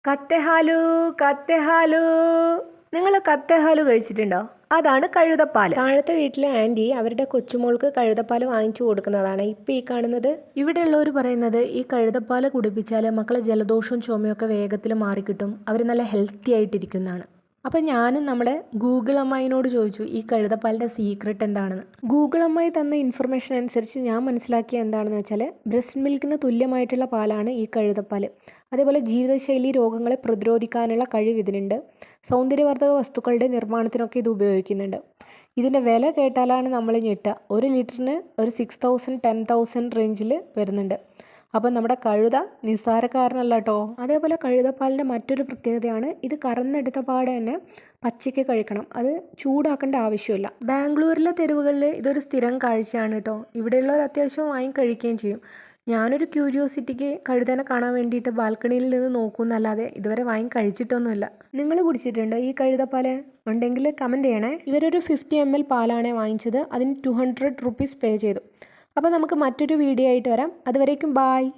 കത്തെഹാലു കത്തെഹാലു നിങ്ങൾ കത്തെഹാലു കഴിച്ചിട്ടുണ്ടോ? അതാണ് കഴുതപ്പാൽ. താഴത്തെ വീട്ടിലെ ആൻറ്റി അവരുടെ കൊച്ചുമോൾക്ക് കഴുതപ്പാൽ വാങ്ങിച്ചു കൊടുക്കുന്നതാണ് ഇപ്പോൾ ഈ കാണുന്നത്. ഇവിടെയുള്ളവർ പറയുന്നത് ഈ കഴുതപ്പാൽ കുടിപ്പിച്ചാൽ മക്കളെ ജലദോഷവും ചുമയൊക്കെ വേഗത്തിൽ മാറിക്കിട്ടും, അവർ നല്ല ഹെൽത്തി ആയിട്ടിരിക്കുന്നതാണ്. അപ്പം ഞാനും നമ്മുടെ ഗൂഗിൾ അമ്മായിനോട് ചോദിച്ചു ഈ കഴുതപ്പാലിൻ്റെ സീക്രട്ട് എന്താണെന്ന്. ഗൂഗിൾ അമ്മായി തന്ന ഇൻഫർമേഷൻ അനുസരിച്ച് ഞാൻ മനസ്സിലാക്കിയ എന്താണെന്ന് വെച്ചാൽ ബ്രസ്റ്റ് മിൽക്കിന് തുല്യമായിട്ടുള്ള പാലാണ് ഈ കഴുതപ്പാൽ. അതേപോലെ ജീവിതശൈലി രോഗങ്ങളെ പ്രതിരോധിക്കാനുള്ള കഴിവ് ഇതിനുണ്ട്. സൗന്ദര്യവർദ്ധക വസ്തുക്കളുടെ നിർമ്മാണത്തിനൊക്കെ ഇത് ഉപയോഗിക്കുന്നുണ്ട്. ഇതിൻ്റെ വില കേട്ടാലാണ് നമ്മൾ ഞെട്ടുക. 1 ലിറ്ററിന് ഒരു 6000 10,000 റേഞ്ചിൽ വരുന്നുണ്ട്. അപ്പം നമ്മുടെ കഴുത നിസ്സാരക്കാരനല്ല കേട്ടോ. അതേപോലെ കഴുതപ്പാലിൻ്റെ മറ്റൊരു പ്രത്യേകതയാണ് ഇത് കറന്നെടുത്ത പാടെ തന്നെ പച്ചയ്ക്ക് കഴിക്കണം, അത് ചൂടാക്കേണ്ട ആവശ്യമില്ല. ബാംഗ്ലൂരിലെ തെരുവുകളിൽ ഇതൊരു സ്ഥിരം കാഴ്ചയാണ് കേട്ടോ. ഇവിടെയുള്ളവർ അത്യാവശ്യം വാങ്ങി കഴിക്കുകയും ചെയ്യും. ഞാനൊരു ക്യൂരിയോസിറ്റിക്ക് കഴുതനെ കാണാൻ വേണ്ടിയിട്ട് ബാൽക്കണിയിൽ നിന്ന് നോക്കുന്നല്ലാതെ ഇതുവരെ വാങ്ങി കഴിച്ചിട്ടൊന്നുമില്ല. നിങ്ങൾ കുടിച്ചിട്ടുണ്ടോ ഈ കഴുതപ്പാൽ? ഉണ്ടെങ്കിൽ കമൻറ്റ് ചെയ്യണേ. ഇവരൊരു 50 ml പാലാണ് വാങ്ങിച്ചത്, അതിന് 200 rupees പേ ചെയ്തു. അപ്പോൾ നമുക്ക് മറ്റൊരു വീഡിയോ ആയിട്ട് വരാം. അതുവരേക്കും ബായ്.